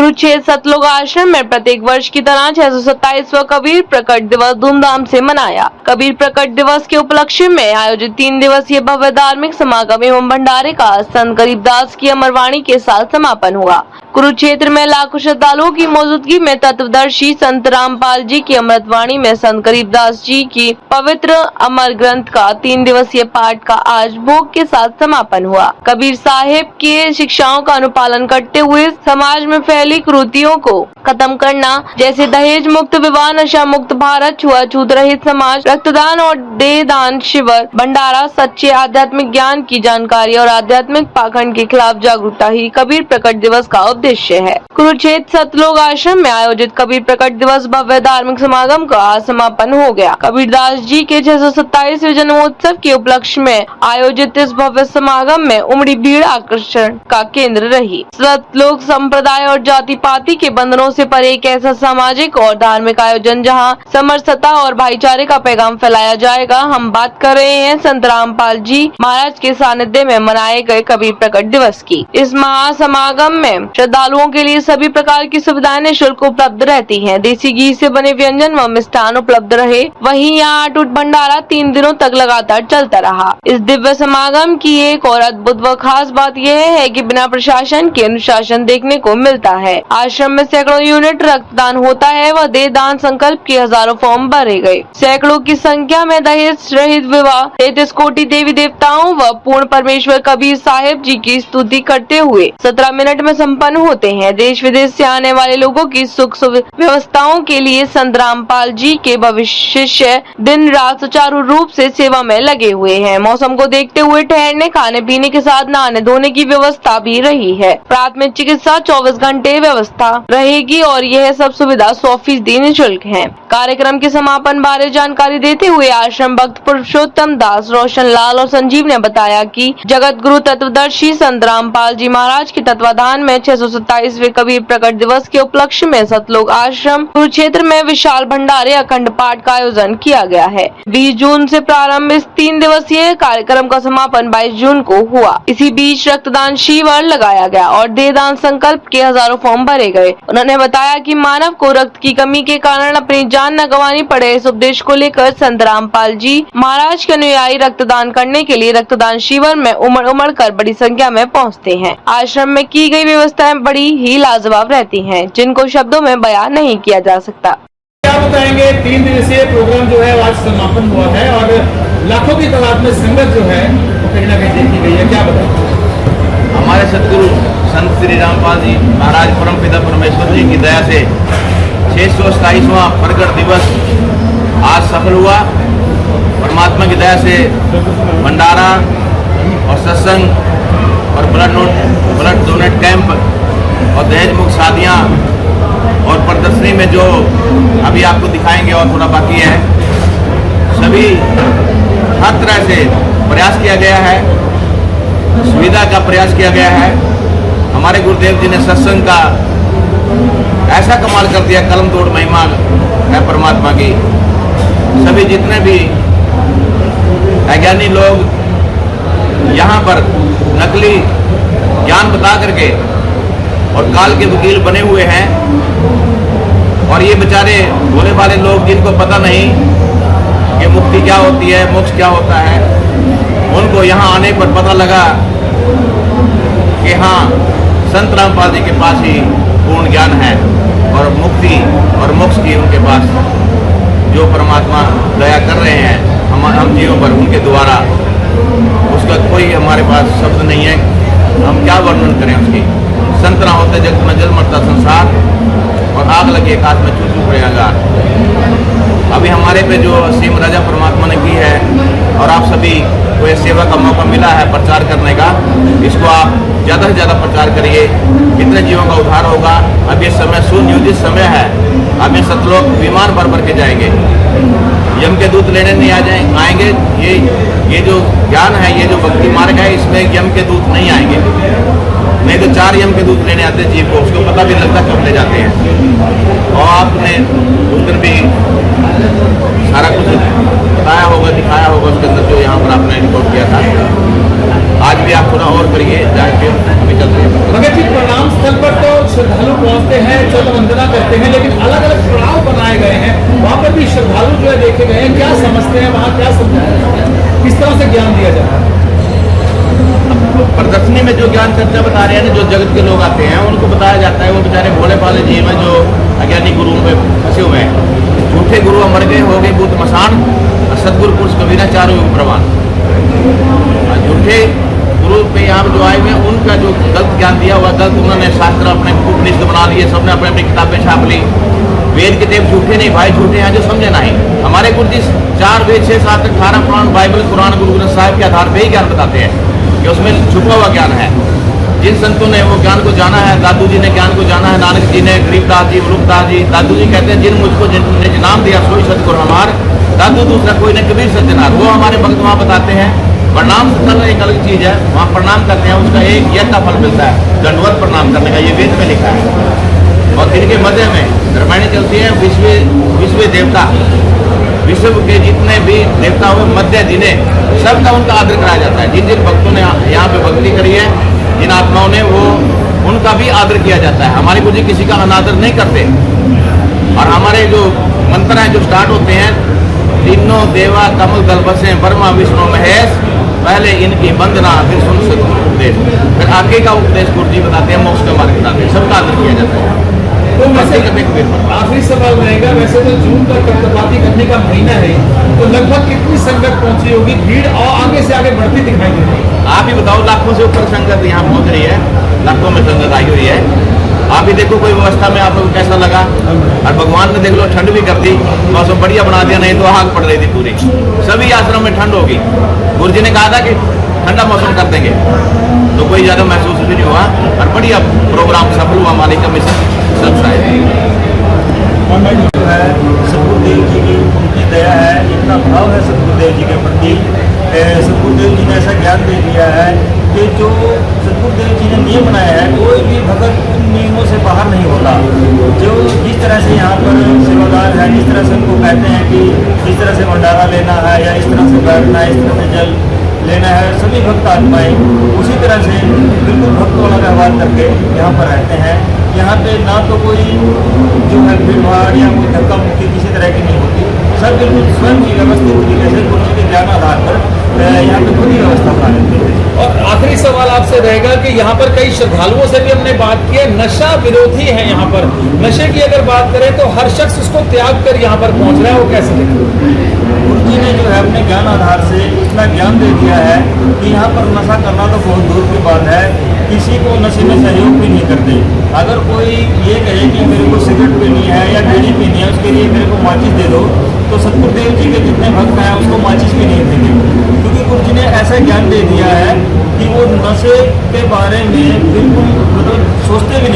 कुरुक्षेत्र सतलोक आश्रम में प्रत्येक वर्ष की तरह 627वां कबीर प्रकट दिवस धूमधाम से मनाया। कबीर प्रकट दिवस के उपलक्ष्य में आयोजित 3 दिवसीय भव्य धार्मिक समागम एवं भंडारे का संत गरीबदास की अमरवाणी के साथ समापन हुआ। कुरुक्षेत्र में लाखों श्रद्धालुओं की मौजूदगी में तत्वदर्शी संत रामपाल जी की अमृतवाणी में संत गरीबदास जी की पवित्र अमर ग्रंथ का 3 दिवसीय पाठ का आज भोग के साथ समापन हुआ। कबीर साहिब के शिक्षाओं का अनुपालन करते हुए समाज में फैली कुरीतियों को खत्म करना, जैसे दहेज मुक्त विवाह, नशा मुक्त भारत, छुआछूत रहित समाज, रक्तदान और देह दान शिविर, भंडारा, सच्चे आध्यात्मिक ज्ञान की जानकारी और आध्यात्मिक पाखंड के खिलाफ जागरूकता ही कबीर प्रकट दिवस का उद्देश्य है। कुरुक्षेत्र सतलोक आश्रम में आयोजित कबीर प्रकट दिवस भव्य धार्मिक समागम का आज समापन हो गया। कबीरदास जी के 627वें जन्मोत्सव के उपलक्ष्य में आयोजित इस भव्य समागम में उमड़ी भीड़ आकर्षण का केंद्र रही। सतलोक संप्रदाय और जाति पाति के बंधनों से परे एक ऐसा सामाजिक और धार्मिक आयोजन जहां समरसता और भाईचारे का पैगाम फैलाया जाएगा। हम बात कर रहे हैं संत रामपाल जी महाराज के सानिध्य में मनाए गए कबीर प्रकट दिवस की। इस महासमागम में श्रद्धालुओं के लिए सभी प्रकार की सुविधाएं निःशुल्क उपलब्ध रहती हैं। देसी घी से बने व्यंजन व मिष्ठान उपलब्ध रहे। वहीं यहाँ अटूट भंडारा 3 दिनों तक लगातार चलता रहा। इस दिव्य समागम की एक और अद्भुत व खास बात यह है कि बिना प्रशासन के अनुशासन देखने को मिलता है। आश्रम में सैकड़ों यूनिट रक्तदान होता है व देह दान संकल्प के हजारों फॉर्म भरे गए। सैकड़ों की संख्या में दहेज रहित विवाह, 33 कोटि देवी देवताओं व पूर्ण परमेश्वर कबीर साहिब जी की स्तुति करते हुए 17 मिनट में संपन्न होते हैं। देश विदेश से आने वाले लोगों की सुख व्यवस्थाओं के लिए संत रामपाल जी के भविष्य दिन रात सुचारू रूप से सेवा में लगे हुए हैं। मौसम को देखते हुए ठहरने, खाने पीने के साथ नहाने धोने की व्यवस्था भी रही है। प्राथमिक चिकित्सा 24 घंटे व्यवस्था रहेगी और यह सब सुविधा 100% निःशुल्क है। कार्यक्रम के समापन बारे जानकारी देते हुए आश्रम भक्त पुरुषोत्तम दास, रोशन लाल और संजीव ने बताया कि जगत गुरु तत्वदर्शी संत रामपाल जी महाराज के तत्वाधान में 627वें कबीर प्रकट दिवस के उपलक्ष्य में सतलोक आश्रम कुरुक्षेत्र में विशाल भंडारे अखंड पाठ का आयोजन किया गया है। 20 जून से प्रारंभ इस 3 दिवसीय कार्यक्रम का समापन 22 जून को हुआ। इसी बीच रक्तदान शिविर लगाया गया और देहदान संकल्प के हजारों फॉर्म भरे गए। उन्होंने बताया कि मानव को रक्त की कमी के कारण अपनी जान न गंवानी पड़े, इस उद्देश्य को लेकर संत रामपाल जी महाराज के अनुयायी रक्तदान करने के लिए रक्तदान शिविर में उमड़ कर बड़ी संख्या में पहुँचते हैं। आश्रम में की गई व्यवस्थाएं बड़ी ही लाजवाब रहती हैं, जिनको शब्दों में बयान नहीं किया जा सकता। क्या बताएंगे? 3 दिवसीय प्रोग्राम जो है आज समापन हुआ है और लाखों की तादाद में संगत जो है वो कहीं ना कहीं देखी गई है, क्या बताएंगे? हमारे सदगुरु संत श्री रामपाल जी महाराज परम पिता परमेश्वर जी की दया से 627वां प्रकट दिवस आज सफल हुआ। परमात्मा की दया से भंडारा और सत्संग और ब्लड डोनेट कैंप और दहेज मुक्त शादियाँ और प्रदर्शनी में जो अभी आपको दिखाएंगे और थोड़ा बाकी है, सभी हर तरह से प्रयास किया गया है, सुविधा का प्रयास किया गया है। हमारे गुरुदेव जी ने सत्संग का ऐसा कमाल कर दिया, कलम तोड़ महिमा है परमात्मा की। सभी जितने भी अज्ञानी लोग यहाँ पर नकली ज्ञान बता करके और काल के वकील बने हुए हैं, और ये बेचारे भोले भाले लोग जिनको पता नहीं कि मुक्ति क्या होती है, मोक्ष क्या होता है, उनको यहाँ आने पर पता लगा कि हाँ, संत रामपाल जी के पास ही पूर्ण ज्ञान है और मुक्ति और मोक्ष की उनके पास जो परमात्मा दया कर रहे हैं हम जीवों पर उनके द्वारा, उसका कोई हमारे पास शब्द नहीं है। हम क्या वर्णन करें उसकी। संत ना होते जगत में जल मरता संसार और आग लगी आकाश में चू चू पड़ेगा। अभी हमारे पे जो सीम राजा परमात्मा ने की है और आप सभी को ये सेवा का मौका मिला है प्रचार करने का, इसको आप ज़्यादा से ज़्यादा प्रचार करिए, कितने जीवों का उद्धार होगा। अब ये समय सुनियोजित समय है, अब ये सतलोक विमान भर भर के जाएंगे, यम के दूत लेने नहीं आएंगे। ये जो ज्ञान है, ये जो भक्ति मार्ग है, इसमें यम के दूत नहीं आएंगे। नहीं तो 4 यम के दूत लेने आते जीव को, उसको पता भी लगता कब ले जाते हैं। और आपने उस दिन भी सारा कुछ बताया होगा, दिखाया होगा उसके अंदर जो यहाँ पर आपने रिकॉर्ड किया था। आज भी आप थोड़ा और करिए जाके, हमें चल रही है। भगत जी, प्रणाम स्थल पर तो श्रद्धालु पहुंचते हैं, चल वंदना करते हैं, लेकिन अलग अलग पड़ाव बनाए गए हैं, वहाँ पर भी श्रद्धालु जो है देखे गए हैं। क्या समझते हैं, वहाँ क्या समझाया जाता है, किस तरह से ज्ञान दिया जाता है? प्रदर्शनी में जो ज्ञान चर्चा बता रहे हैं, जो जगत के लोग आते हैं उनको बताया जाता है। वो बेचारे भोले भाले जीव हैं जो अज्ञानी गुरुओं में फंसे हुए हैं। झूठे गुरु मर गए, हो गए भूत मसान, सदगुरु पुरुष कबीरा चारों युग प्रमाण। झूठे गुरु पे यहाँ पे जो आए हुए हैं उनका जो गलत ज्ञान दिया हुआ, गलत उन्होंने शास्त्र अपने उपनिषद बना लिए, सबने अपने अपनी किताबें छाप ली। वेद के देव झूठे नहीं, भाई झूठे हैं जो समझे नहीं। हमारे गुरु जी 4 वेद 6 7 18 पुराण, बाइबल, कुरान, गुरु ग्रंथ साहिब के आधार पर ही ज्ञान बताते हैं कि उसमें छुपा हुआ ज्ञान है। जिन संतों ने वो ज्ञान को जाना है, दादू जी ने ज्ञान को जाना है, नानक जी ने, गरीबदास जी, रूपदास जी। दादू जी कहते हैं, जिन मुझको जिन नाम दिया सोई सतगुरु हमार, दादू दूसरा कोई ने, कबीर सज्जनार। वो हमारे भक्त वहाँ बताते हैं। प्रणाम स्थल एक अलग चीज है, वहाँ प्रणाम करते हैं, उसका एक यज्ञ फल मिलता है, दंडवत प्रणाम करने का, ये वेद में लिखा है। और इनके मध्य में रामायण चलती है, विश्व देवता, विश्व के जितने भी देवता हुए मध्य जिन्हें सबका उनका आदर कराया जाता है। जिन जिन भक्तों ने यहाँ पे भक्ति करी है, जिन आत्माओं ने, वो उनका भी आदर किया जाता है। हमारे गुरु जी किसी का अनादर नहीं करते। और हमारे जो मंत्र हैं जो स्टार्ट होते हैं, तीनों देवा कमल दल बसे, ब्रह्मा विष्णु महेश, पहले इनकी वंदना फिर सुन सदगुरु उपदेश, फिर आगे का उपदेश गुरु जी बताते हैं, मोक्ष का मार्ग बताते हैं, सबका आदर किया जाता है। तो वैसे आखिरी सवाल रहेगा, वैसे तो जून का कपकपाती करने का महीना है, तो लगभग कितनी संगत पहुंची होगी? भीड़ और आगे से आगे बढ़ती दिखाई दे रही है। आप ही बताओ, लाखों से ऊपर संगत यहाँ पहुंच रही है, लाखों में संगत आई हुई है। आप ही देखो कोई व्यवस्था में आप लोग कैसा लगा। और भगवान ने देख लो ठंड भी कर दी, मौसम बढ़िया बना दिया, नहीं तो आग पड़ रही थी पूरी। सभी आश्रम में ठंड होगी। गुरु जी ने कहा था कि ठंडा मौसम कर देंगे, तो कोई ज़्यादा महसूस भी नहीं हुआ और बढ़िया प्रोग्राम सफल हुआ। मालिक का मिशन सब जो है सतगुरुदेव जी की उनकी दया है, इतना भाव है सतगुरुदेव जी के प्रति। सतगुरुदेव जी ने ऐसा ज्ञान दे दिया है कि जो सतगुरुदेव जी ने नियम बनाया है, कोई भी भगत उन नियमों से बाहर नहीं होता। जो जिस तरह से यहाँ पर सेवादार है, जिस तरह से उनको कहते हैं कि इस तरह से भंडारा लेना है या इस तरह से बैठना है, इस तरह से जल लेना है, सभी भक्त आत्माएं उसी तरह से बिल्कुल भक्त वाला व्यवहार करके यहाँ पर रहते हैं। यहाँ पे ना तो कोई जो है भीड़ भाड़ या कोई धक्का मुक्की किसी तरह की नहीं होती। सब बिल्कुल स्वयं की व्यवस्थित तरीके से गुरु जी के ज्ञान आधार पर यहाँ पे खुद ही व्यवस्था बना लेते हैं। और आखिरी सवाल आपसे रहेगा कि यहाँ पर कई श्रद्धालुओं से भी हमने बात की है, नशा विरोधी है यहाँ पर। नशे की अगर बात करें तो हर शख्स उसको त्याग कर यहाँ पर पहुँच रहा है, वो कैसे देखते? गुरु जी ने जो है अपने ज्ञान आधार से इतना ज्ञान दे दिया है कि यहाँ पर नशा करना तो बहुत दूर की बात है, किसी को नशे में सहयोग भी नहीं करते। अगर कोई ये कहे कि मेरे को सिगरेट पीनी है या बीड़ी पीनी है, उसके लिए मेरे को माचिस दे दो, तो सतगुरुदेव जी के जितने भक्त हैं उसको माचिस भी नहीं देंगे, क्योंकि गुरु जी ने ऐसा ज्ञान दे दिया है कि वो नशे के बारे में बिल्कुल मतलब सोचते भी